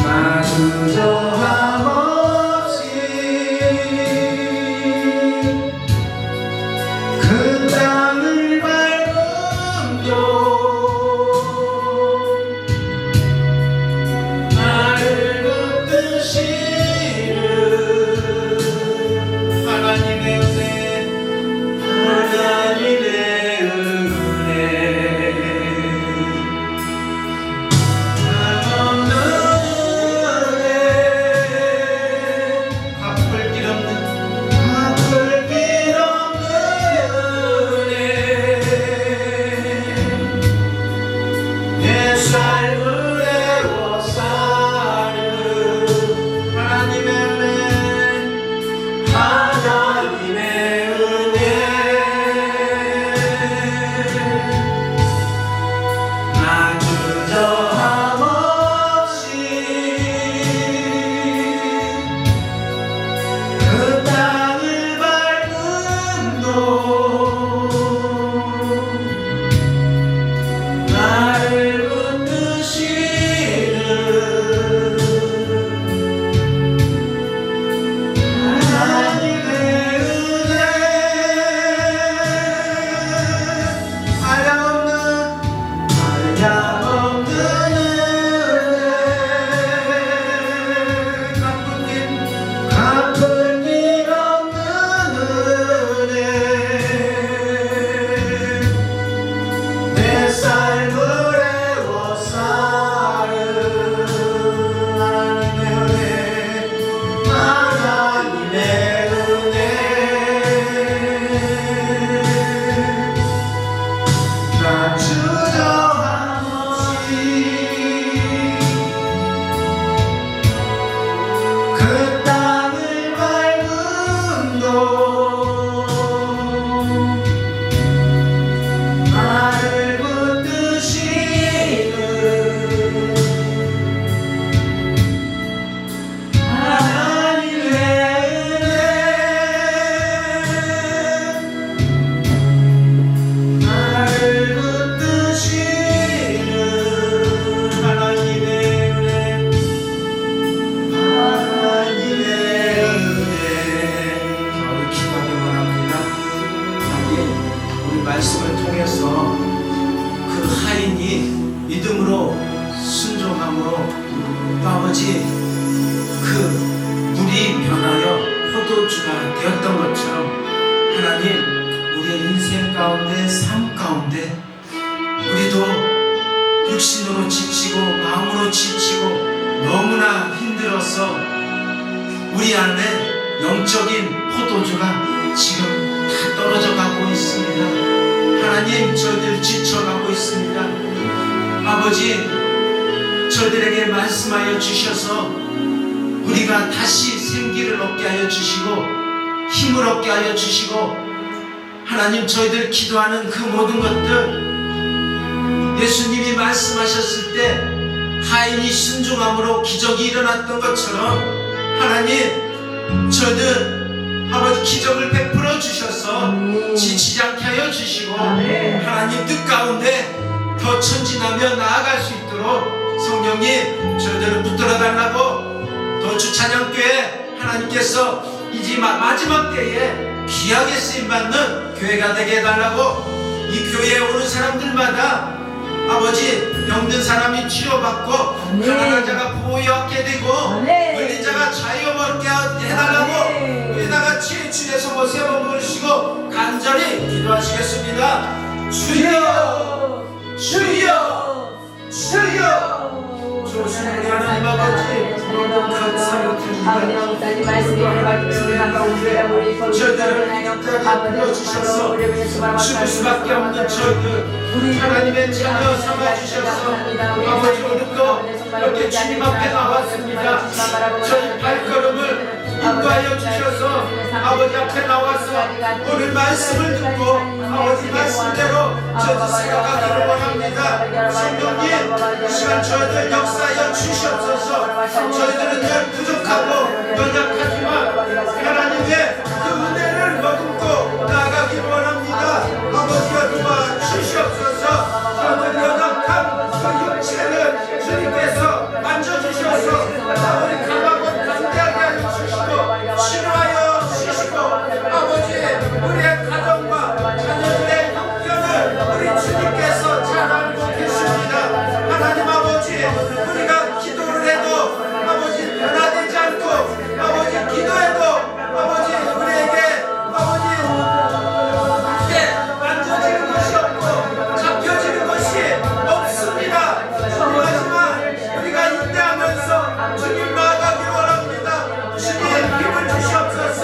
나 주저함 없이 그 땅을 밟으며 말씀을 통해서 그 하인이 믿음으로 순종함으로 또 아버지 그 물이 변하여 포도주가 되었던 것처럼 하나님 우리의 인생 가운데 삶 가운데 우리도 육신으로 지치고 마음으로 지치고 너무나 힘들어서 우리 안에 영적인 포도주가 지금 다 떨어져 가고 있습니다. 하나님 저희들 지쳐가고 있습니다. 아버지 저희들에게 말씀하여 주셔서 우리가 다시 생기를 얻게 하여 주시고 힘을 얻게 하여 주시고 하나님 저희들 기도하는 그 모든 것들 예수님이 말씀하셨을 때 하인이 순종함으로 기적이 일어났던 것처럼 하나님 저희들 아버지 기적을 베풀어 주셔서 지치지 않게 하여 주시고 하나님 뜻 가운데 더 천진하며 나아갈 수 있도록 성령님 저희들을 붙들어 달라고 더 주찬양교회 하나님께서 이제 마지막 때에 귀하게 쓰임받는 교회가 되게 해달라고 이 교회에 오는 사람들마다 아버지 병든 사람이 치료받고 가난한 자가 부유하게 얻게 되고 걸린 자가 자유롭게 해달라고 우리 다같이 주의 성호 세 번 부르시고 간절히 기도하시겠습니다. 주여 주여 주여 조신 우리 하나님 아버지 너무 감사드립니다. 저희들을 이때까지 불러주셔서 죽을 수밖에 없는 저희들 하나님의 자녀 삼아주셔서 아버지 오늘도 이렇게 주님 앞에 나왔습니다. 저희 발걸음을 인도하여 주셔서 아버지 앞에 나와서 오늘 말씀을 듣고 아버지 말씀대로 저희들 생각하기를 원합니다. 성령님 이 시간 저희들 역사하여 주시옵소서. 저희들은 늘 부족하고 연약하지만 하나님의 그 은혜를 머금고 나아가기를 원합니다. 아버지가 도와주시옵소서. 저희들 연약한 그 육체를 주님께서 만져주셔서 아버지 강하고 담대하게 하여 주시고 치료하여 주시고 아버지 우리의 가정과 자녀들의 형편을 우리 주님께서 잘 알고 계십니다. 하나님 아버지 우리가 기도를 해도 아버지 변화되지 않고 아버지 기도해도 아버지 우리에게 아버지 만져지는 것이 없고 잡혀지는 것이 없습니다. 하지만 우리가 인내하면서 주님 나아가기를 원합니다. 주님 힘을 주시옵소서.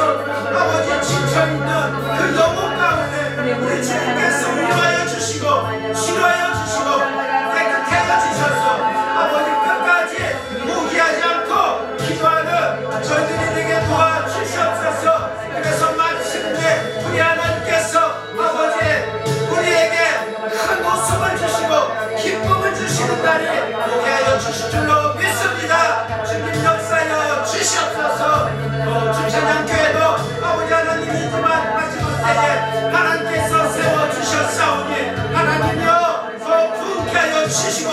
아버지 지쳐있는 그 영혼 가운데 우리 주님께서 위로하여 주시고 치료하여 주시고 깨끗게 하여 주셔서 아버지 끝까지 포기하지 않고 기도하는 저희들이 되게 도와주시옵소서. 그래서 마침내 우리 하나님께서 아버지 우리에게 큰 웃음을 주시고 기쁨을 주시는 날이 오게 하여 주실 줄로 믿습니다. 주님 역사여 주시옵소서. 주찬양교회도 아버지 하나님이지만 마지막 때에 하나님께서 세워주셨사오니 하나님여 더 부흥케 하여 주시고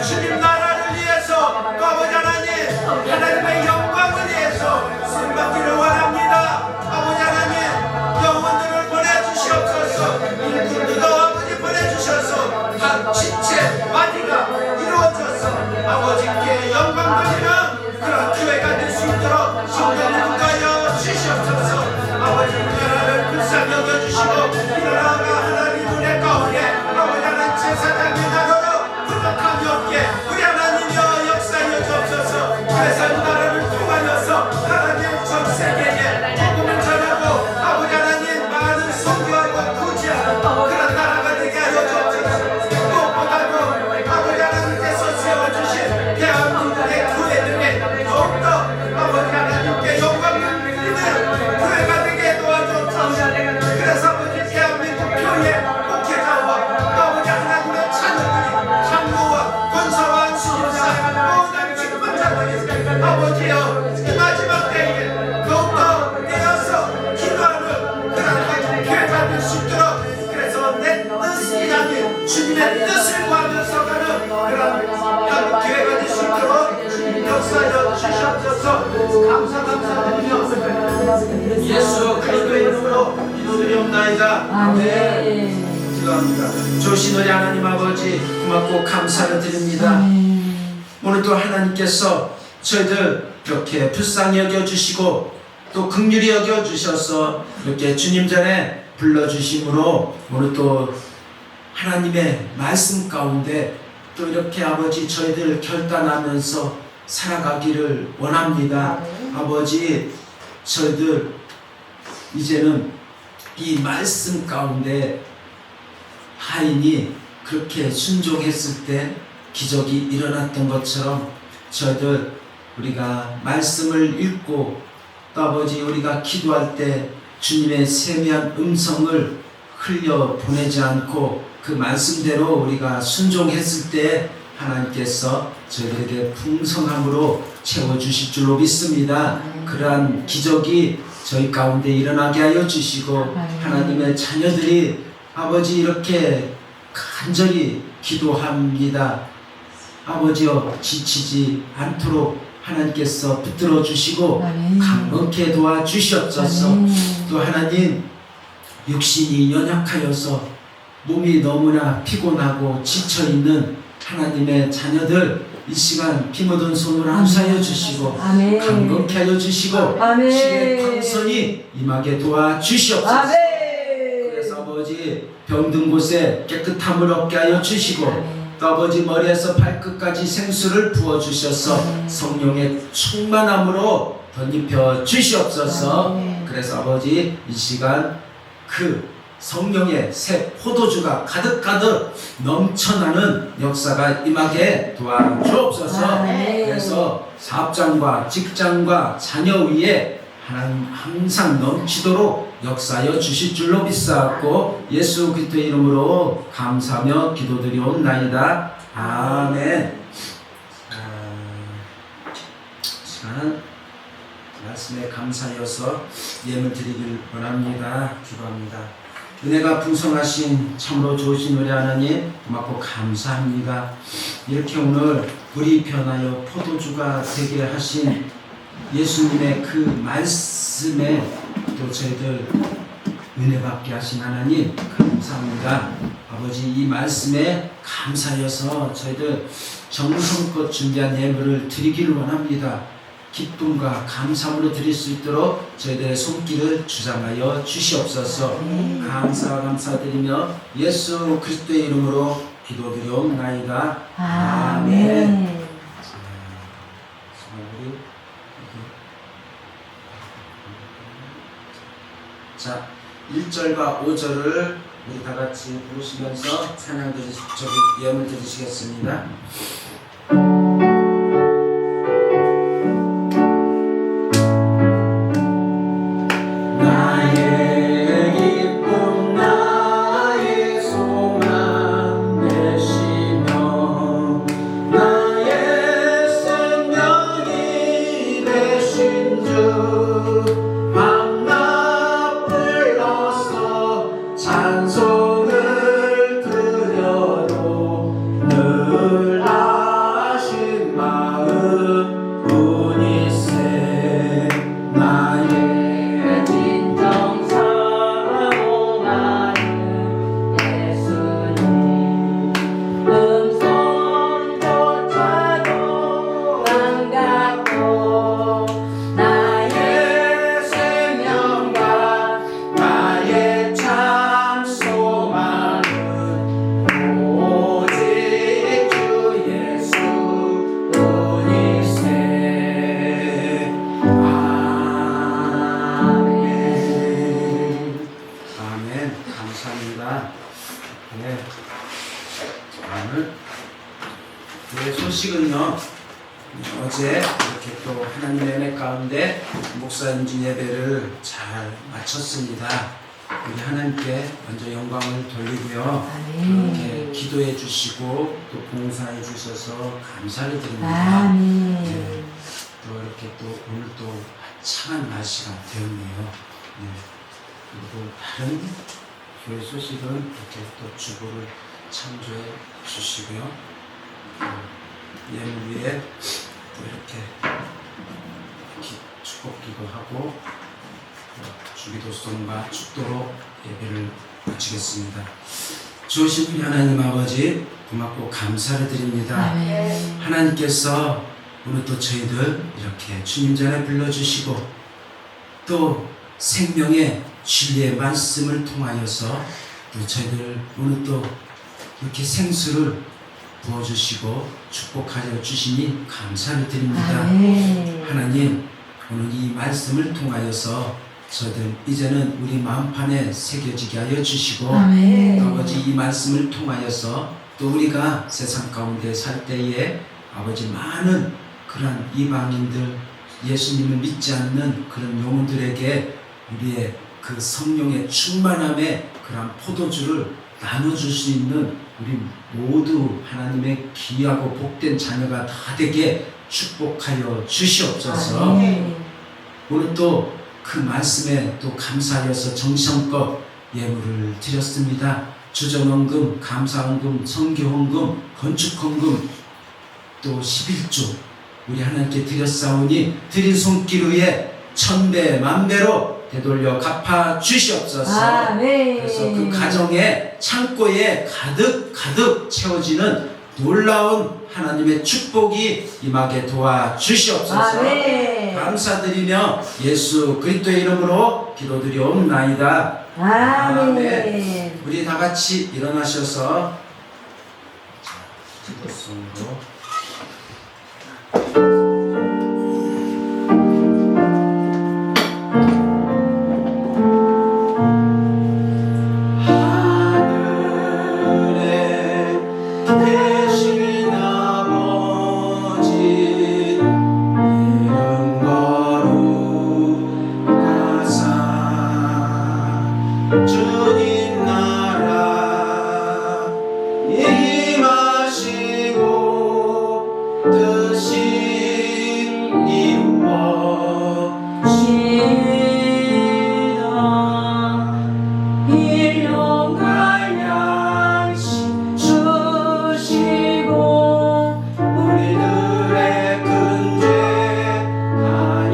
주님 나라를 위해서 아버지 하나님의 영광을 위해서 쓰임받기를 원합니다. 아버지 하나님 영혼들을 보내주시옵소서. 일꾼들도 아버지 보내주셔서 각 지체 마디가 이루어져서 아버지께 영광 돌리는 그런 교회가 될 수 있도록 성령을 인도하여 주시옵소서. 아버지 나라를 불쌍히 여겨주시고 이 나라가 하나님 은혜 가운데 아버지 하나님 제사장의 나라로 부족함이 없게 우리 하나님이여 역사하여 주옵소서. 그래서 이 나라를 통하여서 하나님 전 세계에 복음을 전하고 아버지 하나님 많은 선교하고 구제하는 그런 나라가 되게 하여 주옵소서. 무엇보다도 아버지 하나님께서 세워주신 대한민국의 교회들이 더욱더 아버지 하나님께 영광을 드리는 교회가 되게 도와주옵소서. 그래서 아버지 대한민국 교회 목회자와 아버지 하나님의 자녀들이 장로와 권사와 수임사 모든 직분자들이 아버지여 이 마지막 때에 더욱더 깨어서 기도하는 그런 교회가 될 수 있도록 그래서 내 뜻이 아닌 주님의 뜻을 구하면서 가는 그런 교회가 될 수 있도록 주님 역사여 주시옵소서. 감사드리며 예수 그리스도의 이름으로 기도드리옵나이다.
아멘.
기도합니다. 좋으신 우리 하나님 아버지 고맙고 감사를 드립니다. 오늘도 하나님께서 저희들 이렇게 불쌍히 여겨주시고 또 긍휼히 여겨주셔서 이렇게 주님 전에 불러주심으로 오늘 또 하나님의 말씀 가운데 또 이렇게 아버지 저희들 결단하면서 살아가기를 원합니다. 아버지 저희들 이제는 이 말씀 가운데 하인이 그렇게 순종했을 때 기적이 일어났던 것처럼 저희들 우리가 말씀을 읽고 또 아버지 우리가 기도할 때 주님의 세미한 음성을 흘려 보내지 않고 그 말씀대로 우리가 순종했을 때 하나님께서 저희들에게 풍성함으로 채워주실 줄로 믿습니다. 그러한 기적이 저희 가운데 일어나게 하여 주시고 하나님의 자녀들이 아버지 이렇게 간절히 기도합니다. 아버지여 지치지 않도록 하나님께서 붙들어 주시고 강건케 도와주시옵소서. 또 하나님 육신이 연약하여서 몸이 너무나 피곤하고 지쳐있는 하나님의 자녀들 이 시간 피 묻은 손으로 함사하여 주시고 강건케 하여 주시고 신의 광선이 임하게 도와주시옵소서. 그래서 아버지 병든 곳에 깨끗함을 얻게 하여 주시고 또 아버지 머리에서 발끝까지 생수를 부어주셔서 성령의 충만함으로 덧입혀 주시옵소서. 그래서 아버지 이 시간 그 성령의 새 포도주가 가득가득 넘쳐나는 역사가 임하게 도와주옵소서. 그래서 사업장과 직장과 자녀 위에 하나님 항상 넘치도록 역사하여 주실 줄로 믿사옵고 예수 그리스도의 이름으로 감사하며 기도드리옵나이다. 아멘. 시간 말씀에 감사하여서 예물 드리길 원합니다. 기도합니다. 은혜가 풍성하신 참으로 좋으신 우리 하나님 고맙고 감사합니다. 이렇게 오늘 우리 편하여 포도주가 되게 하신 예수님의 그 말씀에 또 저희들 은혜 받게 하신 하나님 감사합니다. 아버지 이 말씀에 감사하여서 저희들 정성껏 준비한 예물을 드리기를 원합니다. 기쁨과 감사함으로 드릴 수 있도록 저희들의 손길을 주장하여 주시옵소서. 감사와 감사드리며 예수 그리스도의 이름으로 기도드리옵나이다. 아멘. 자, 1절과 5절을 우리 다 같이 부르시면서 찬양 예물 드리시겠습니다. 소식은요, 어제 이렇게 또 하나님의 은혜 가운데 목사님진 예배를 잘 마쳤습니다. 우리 하나님께 먼저 영광을 돌리고요. 이렇게 기도해 주시고 또 봉사해 주셔서 감사를 드립니다. 네, 또 이렇게 또 오늘 또 화창한 날씨가 되었네요. 네, 그리고 다른 교회 소식은 이렇게 또 주보를 참조해 주시고요. 예물 위에 또 이렇게 축복 기도하고 주기도성과 축도로 예배를 마치겠습니다. 주신 우리 하나님 아버지 고맙고 감사를 드립니다.
아멘.
하나님께서 오늘 또 저희들 이렇게 주님 전에 불러주시고 또 생명의 진리의 말씀을 통하여서 또 저희들 오늘 또 이렇게 생수를 부어주시고 축복하여 주시니 감사를 드립니다.
아멘.
하나님 오늘 이 말씀을 통하여서 저희들 이제는 우리 마음판에 새겨지게 하여 주시고
아멘.
아버지 이 말씀을 통하여서 또 우리가 세상 가운데 살 때에 아버지 많은 그러한 이방인들 예수님을 믿지 않는 그런 영혼들에게 우리의 그 성령의 충만함의 그러한 포도주를 나눠줄 수 있는 우리 모두 하나님의 귀하고 복된 자녀가 다 되게 축복하여 주시옵소서.
아멘.
오늘 또 그 말씀에 또 감사하여서 정성껏 예물을 드렸습니다. 주전헌금, 감사헌금, 선교헌금, 건축헌금 또 11조 우리 하나님께 드렸사오니 드린 손길 위에 1000배 만배로 되돌려 갚아 주시옵소서.
아멘.
그래서 그 가정의 창고에 가득 채워지는 놀라운 하나님의 축복이 임하게 도와주시옵소서.
아멘.
감사드리며 예수 그리스도의 이름으로 기도드리옵나이다.
아멘.
우리 다 같이 일어나셔서 기도송으로 하늘에 계신 아버지 이름 거룩하사 주님 나라 임하시고 뜻이 이루어지이다. 일용할 양식 주시고 우리들의 큰 죄 다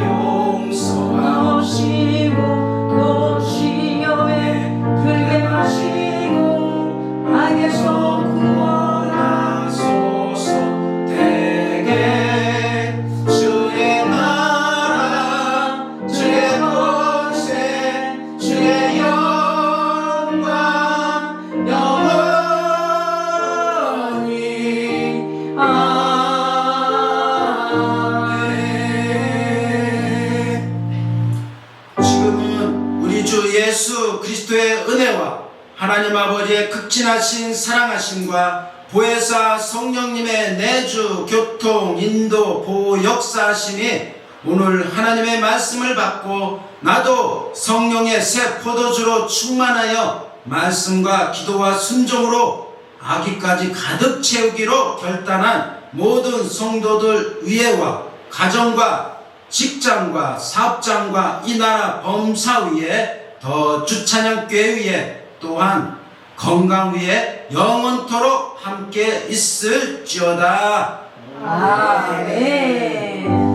용서하시고 또 시험에 들게 하시고 악에서 구원하소서. 대개 주의 나라 주의 권세 주의 영광 영원히 아멘. 지금은 우리 주 예수 그리스도의 은혜와 하나님 아버지의 극진하신 사랑하심과 보혜사 성령님의 내주, 교통, 인도, 보호, 역사하심이 오늘 하나님의 말씀을 받고 나도 성령의 새 포도주로 충만하여 말씀과 기도와 순종으로 아기까지 가득 채우기로 결단한 모든 성도들 위에와 가정과 직장과 사업장과 이 나라 범사 위에 더 주찬양교회 위에 또한 건강 위에 영원토록 함께 있을지어다.
아멘.